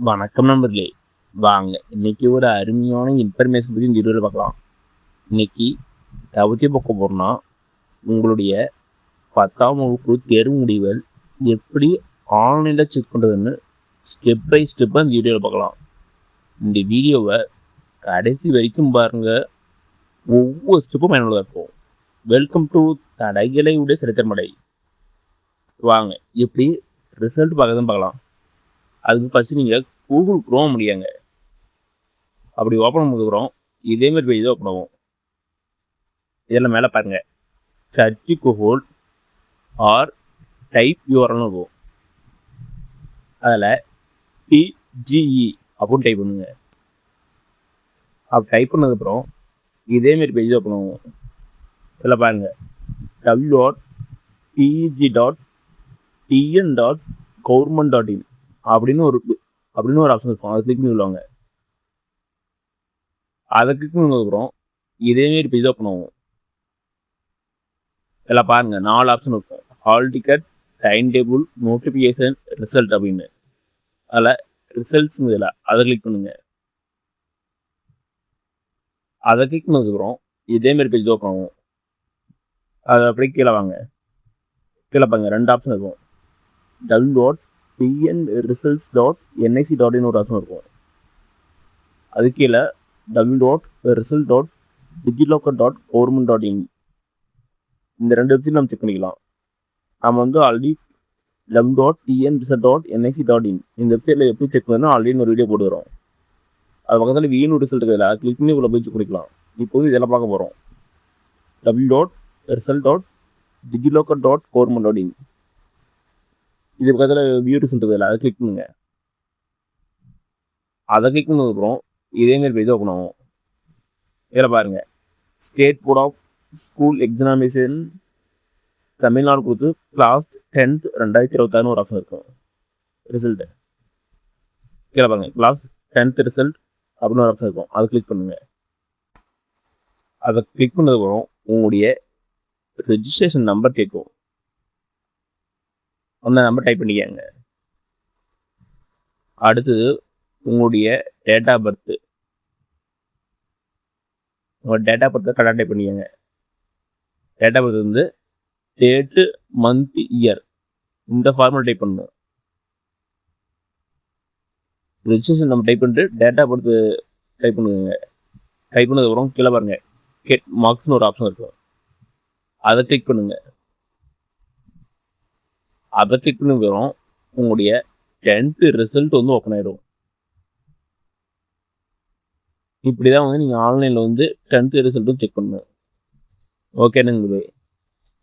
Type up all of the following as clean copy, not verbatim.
வணக்கம் நண்பர்களே. வாங்க இன்னைக்கு ஒரு அருமையான இன்ஃபர்மேஷன் பற்றி இந்த வீடியோவில் பார்க்கலாம். இன்னைக்கு தவிர்த்து பார்க்க போகிறோம்னா, உங்களுடைய 10ஆம் வகுப்பு தேர்வு முடிவுகள் எப்படி ஆன்லைனில் செக் பண்ணுறதுன்னு ஸ்டெப் பை ஸ்டெப்பாக இந்த வீடியோவில் பார்க்கலாம். இந்த வீடியோவை கடைசி வரைக்கும் பாருங்கள், ஒவ்வொரு ஸ்டெப்பும் பயனுள்ளதாக இருக்கும். வெல்கம் டு தடைகளை உடைய சரித்திரமடை. வாங்க எப்படி ரிசல்ட் பார்க்கறதுன்னு பார்க்கலாம். அதுக்கு ஃபஸ்ட்டு நீங்கள் கூகுள் க்ரோம் முடியாங்க. அப்படி ஓப்பன் பண்ணிக்கிறோம், இதேமாதிரி பேஜ் தான் ஓப்பன் ஆகும். இதெல்லாம் மேலே பாருங்கள், சர்ச் கூகுள் ஆர் டைப் யூஆர்எல்னு இருக்கும். அதில் PGE அப்படின்னு டைப் பண்ணுங்க. அப்படி டைப் பண்ணதுக்கப்புறம் இதேமாரி பேஜ் ஓப்பன் ஆகும். இதில் பாருங்கள், www.teg.tn.government.in அப்படின்னு ஒரு ஆப்ஷன் இருக்கும். அதை கிளிக் பண்ணி விடுவாங்க. அதை கிளிக் பண்ணதுக்கப்புறம் இதேமாரி பேஜ் ஓப்பன் ஆகும். இதில் பாருங்கள் 4 ஆப்ஷன் இருக்கும். Hall ticket, time table, notification, result அப்படின்னு. அதில் ரிசல்ட்ஸுங்க இதில் அதை கிளிக் பண்ணுங்க. அதை கிளிக் பண்ணதுக்கப்புறம் இதேமாரி பேஜ் ஓப்பன் ஆகும். அதை அப்படியே கீழே வாங்க. கீழே பாருங்க 2 ஆப்ஷன் இருக்கும். www.tnresults.nic.in ஒரு ஆப்ஷன் இருக்கும். அது கீழே www.result.digilocker.government.in இந்த 2 வெப்சைட் நம்ம செக் பண்ணிக்கலாம். நம்ம ஆல்ரெடி www.tnresult.nic.in இந்த வெப்சைட்டில் எப்படி செக் பண்ணணும் ஆல்ரெடி ஒரு வீடியோ போட்டு வரோம். அது பக்கத்தில் வீணு ரிசல்ட் இருக்குது, அதை கிளிக் பண்ணி உள்ள போய் செக் பண்ணிக்கலாம். இப்போது இதெல்லாம் பார்க்க போகிறோம். www.result.digilocker.government.in இது பக்கத்தில் வியூ ரிசல்ட் இருக்குது, அதை கிளிக் பண்ணுங்க. அதை கிளிக் பண்ணதுக்கப்புறம் இதேமாரி பேஜ் ஓப்பன் ஆகும். இதில் பாருங்கள், state board of school examination Tamil Nadu கொடுத்து கிளாஸ் 10th 2026 ஒரு ஆப்ஷன் இருக்கும். ரிசல்ட்டு கீழே பாருங்கள், கிளாஸ் 10th ரிசல்ட் அப்படின்னு ஒரு ஆப்ஷன் இருக்கும். அதை கிளிக் பண்ணுங்க. அதை கிளிக் பண்ணதுக்கப்புறம் உங்களுடைய ரெஜிஸ்ட்ரேஷன் நம்பர் கேட்கும். அந்த நம்பர் டைப் பண்ணிக்கங்க. அடுத்தது உங்களுடைய டேட் ஆஃப் பர்த்து. உங்கள் டேட் ஆஃப் பர்த்தை கரெக்டாக டைப் பண்ணிக்கங்க. Date of birth date, month, year இந்த ஃபார்முலா டைப் பண்ணணும். ரெஜிஸ்ட்ரேஷன் நம்ம டைப் பண்ணிட்டு டேட் ஆஃப் பர்த் டைப் பண்ணுங்க. டைப் பண்ணதுக்கப்புறம் கீழே பாருங்கள், கெட் மார்க்ஸ்னு ஒரு ஆப்ஷன் இருக்கும். அதை கிளிக் பண்ணுங்க. அதை கிளிக் பண்ணி வரும், உங்களுடைய 10th ரிசல்ட் ஓப்பன் ஆயிடும். இப்படி தான் நீங்கள் ஆன்லைனில் 10th ரிசல்ட்டும் செக் பண்ணணும். ஓகேனுங்களே.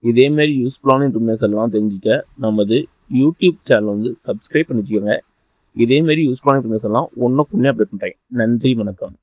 இதேமாரி யூஸ்ஃபுல்லான இன்ஃபர்மேஷன்லாம் தெரிஞ்சுக்க நமது யூடியூப் சேனல் சப்ஸ்கிரைப் பண்ணி வச்சுக்கோங்க. இதேமாரி யூஸ்ஃபுல்லான இன்ஃபர்மேஷன்லாம் ஒன்றும் அப்டேட் பண்ணுறேன். நன்றி, வணக்கம்.